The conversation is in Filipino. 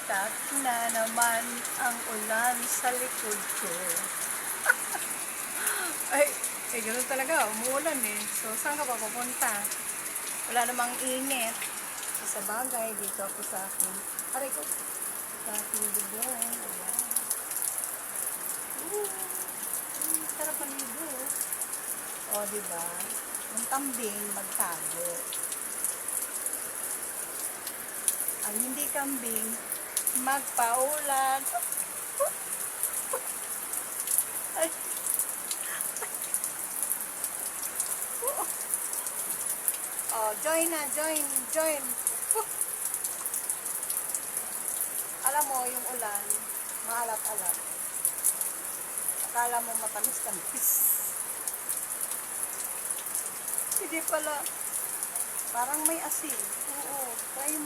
Pumatak na naman ang ulan sa likod ko. Ay, ganun talaga. Umuulan eh. So, saan ka pa pupunta? Wala namang init. So, sa bagay, dito ako sa akin. Aray ko. Sa aking bubong. Ayan. Sarap ang libo. O, diba? Yung kambing, magtago. Ang hindi kambing, magpaulan. Ay. Oh, join na, join. Alam mo, yung ulan, maalat-alat. Akala mo matamis-tamis. Hindi pala. Parang may asin. Oo, try mo.